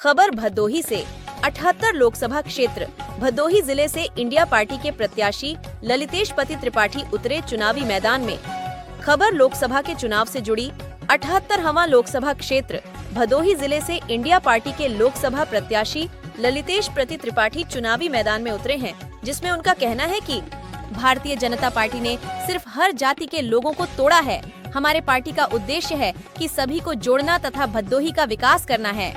खबर भदोही से 78 लोकसभा क्षेत्र भदोही जिले से इंडिया पार्टी के प्रत्याशी ललितेश पति त्रिपाठी उतरे चुनावी मैदान में। खबर लोकसभा के चुनाव से जुड़ी 78वां लोकसभा क्षेत्र भदोही जिले से इंडिया पार्टी के लोकसभा प्रत्याशी ललितेश पति त्रिपाठी चुनावी मैदान में उतरे हैं, जिसमें उनका कहना है कि भारतीय जनता पार्टी ने सिर्फ हर जाति के लोगों को तोड़ा है। हमारे पार्टी का उद्देश्य है कि सभी को जोड़ना तथा भदोही का विकास करना है।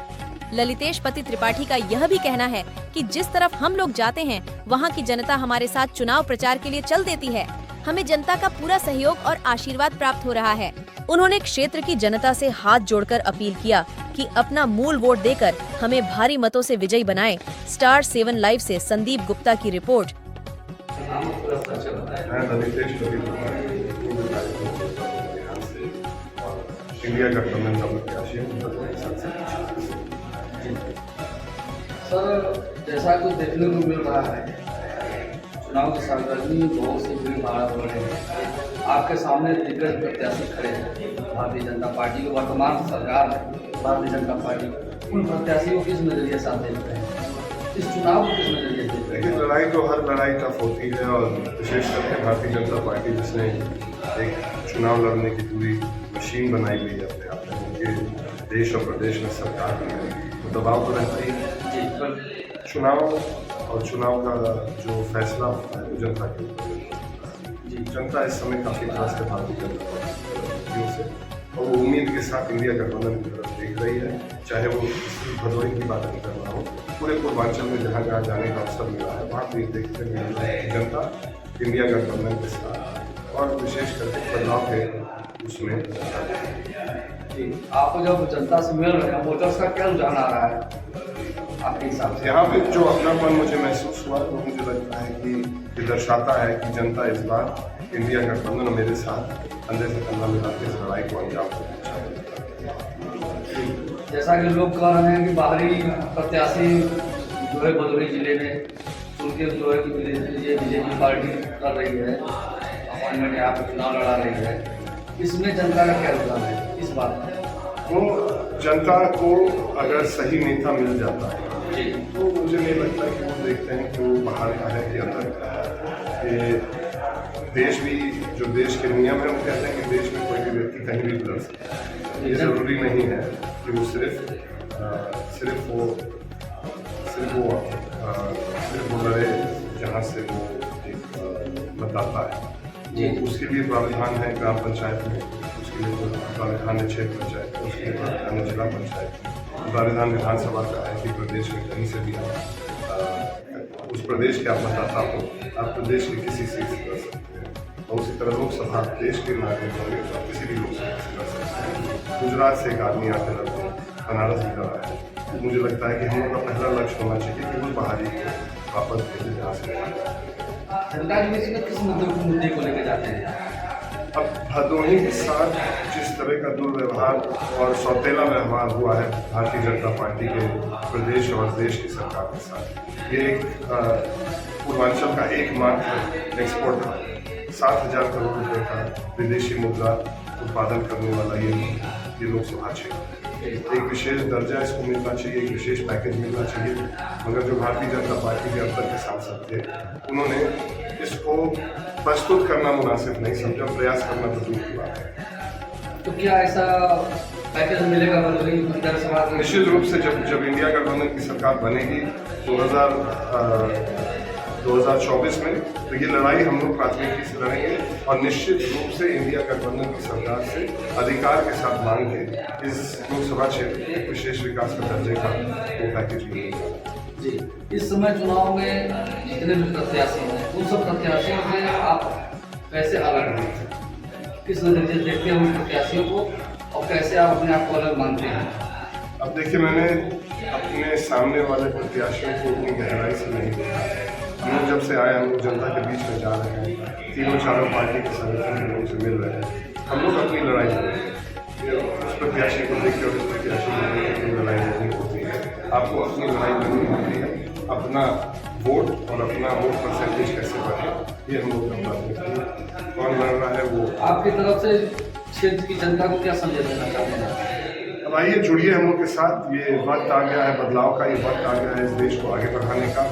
ललितेश पति त्रिपाठी का यह भी कहना है कि जिस तरफ हम लोग जाते हैं वहां की जनता हमारे साथ चुनाव प्रचार के लिए चल देती है। हमें जनता का पूरा सहयोग और आशीर्वाद प्राप्त हो रहा है। उन्होंने क्षेत्र की जनता से हाथ जोड़कर अपील किया कि अपना मूल वोट देकर हमें भारी मतों से विजयी बनाएं। स्टार 7 लाइव से संदीप गुप्ता की रिपोर्ट। इंडिया गठबंधन का प्रत्याशी सर, जैसा कुछ देखने को मिल रहा है, चुनाव की सरगर्मी बहुत सी भीड़ भाड़ हो रही है। आपके सामने दिग्गज प्रत्याशी खड़े हैं। भारतीय जनता पार्टी की वर्तमान सरकार है। भारतीय जनता पार्टी उन प्रत्याशी को किस नजरिए से देखते हैं? इस चुनाव को किस नजरिए से देखते हैं? लेकिन लड़ाई तो हर लड़ाई टफ होती है, और विशेष करके भारतीय जनता पार्टी जिसने एक चुनाव लड़ने की पूरी मशीन बनाई हुई है अपने आप में, उनके देश और प्रदेश में सरकार में तो दबाव तो रहता ही है। पर चुनाव और चुनाव का जो फैसला होता है वो जनता के ऊपर जी। जनता इस समय काफ़ी त्रस्त है भारतीय जनता पार्टी से, और वो उम्मीद के साथ इंडिया गठबंधन की तरफ देख रही है। चाहे वो भदोही की बात नहीं कर रहा हो, पूरे पूर्वांचल में जहाँ जहाँ जाने का अवसर मिला है वहाँ पर देखते मिल रहा है कि जनता इंडिया गठबंधन के साथ और विशेष करके बदलाव के उसमें जी। आप जब जनता से मिल रहे हैं, वोटर्स का क्या रुझान आ रहा है आपके हिसाब से? यहाँ पे जो अपनापन मुझे महसूस हुआ वो मुझे लगता है कि ये दर्शाता है कि जनता इस बार इंडिया गठबंधन मेरे साथ कंधे से कंधा मिला के इस लड़ाई को अंजाम देना चाहते हैं। जैसा कि लोग कह रहे हैं कि बाहरी प्रत्याशी जो है भदोही जिले में उनके जो है कि ये बीजेपी पार्टी कर रही है, अपॉइंटमेंट यहाँ पर चुनाव लड़ा रही है, इसमें जनता का क्या रुझान है इस बात में? वो जनता को अगर सही नेता मिल जाता है तो मुझे नहीं लगता कि वो देखते हैं कि वो बाहर का है कि अंदर का है। ये देश भी जो देश के नियम है वो कहते हैं कि देश में कोई भी व्यक्ति कहीं भी लड़ सकता है। ये ज़रूरी नहीं है कि वो सिर्फ वो लड़े जहाँ से वो एक मतदाता है। उसके लिए प्रावधान है ग्राम पंचायत में, उसके लिए प्रावधान है क्षेत्र पंचायत, उसके लिए प्रावधान है जिला पंचायत, प्रावधान विधानसभा का है कि प्रदेश में कहीं से भी उस प्रदेश के आप मतदाता हो, आप प्रदेश के किसी सीट से कर सकते हैं। और उसी तरह लोकसभा देश के नागरिक होंगे तो आप किसी भी लोकसभा से कर सकते हैं। गुजरात से एक आदमी आते लड़ते हैं, बनारस भी लड़ा है। मुझे लगता है कि हम लोग का पहला लक्ष्य होना चाहिए कि वो बाहरी को वापस भेजे जहाँ से जनता के बीच में किस मुद्दे को लेकर जाते हैं? अब भदोही के साथ जिस तरह का दुर्व्यवहार और सौतेला व्यवहार हुआ है भारतीय जनता पार्टी के प्रदेश और देश की सरकार के साथ, ये एक पूर्वांचल का एकमात्र एक्सपोर्ट था। 7,000 करोड़ रुपए का विदेशी मुद्रा उत्पादन करने वाला ये लोकसभा क्षेत्र, एक विशेष दर्जा इसको मिलना चाहिए, एक विशेष पैकेज मिलना चाहिए। मगर जो भारतीय जनता पार्टी के अब तक के सांसद थे उन्होंने इसको प्रस्तुत करना मुनासिब नहीं समझा, प्रयास करना तो दूर की बात है। तो क्या ऐसा पैकेज मिलेगा भदोही विधानसभा? निश्चित रूप से जब इंडिया गठबंधन की सरकार बनेगी 2024 में, तो ये लड़ाई हम लोग प्राथमिकता से लड़ेंगे और निश्चित रूप से इंडिया गठबंधन की सरकार से अधिकार के साथ मांग के इस लोकसभा क्षेत्र के विशेष विकास का दर्जे का वो पैकेज मिलेगा। जी, इस समय चुनाव में जितने भी प्रत्याशी हैं उन सब प्रत्याशियों से आप कैसे अलग हैं? किस नजरिए से देखते हैं उन प्रत्याशियों को और कैसे आप अपने आप को अलग मानते हैं? अब देखिए, मैंने अपने सामने वाले प्रत्याशियों को उतनी गहराई से नहीं देखा। हम लोग जब से आए, हम लोग जनता के बीच में जा रहे हैं, तीनों चारों पार्टी के संगठन के लोगों से मिल रहे हैं। हम लोग अपनी लड़ाई लड़ रहे हैं। उस प्रत्याशी को देख के और इस प्रत्याशी को देख के लड़ाई नहीं होती है। आपको अपनी लड़ाई लड़नी होती है, अपना वोट और अपना वोट परसेंटेज कैसे बढ़े, ये हम लोग का प्राथमिकता है। कौन लड़ रहा है वो आपकी तरफ से क्षेत्र की जनता को क्या संदेश देना चाहते हैं? अब आइए जुड़िए हम लोग के साथ। ये वक्त आ गया है बदलाव का, ये वक्त आ गया है इस देश को आगे बढ़ाने का।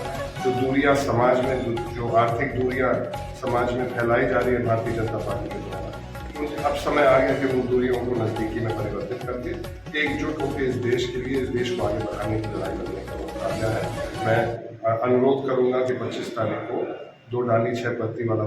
जो दूरियां समाज में, जो आर्थिक दूरियां समाज में फैलाई जा रही है भारतीय जनता पार्टी के द्वारा, अब समय आ गया कि उन दूरियों को नजदीकी में परिवर्तित करके एकजुट होकर इस देश के लिए, इस देश को आगे बढ़ाने की लड़ाई लड़ने का वक्त आ गया है। मैं अनुरोध करूंगा कि 25 तारीख को 2 डाली 6 पत्ती वाला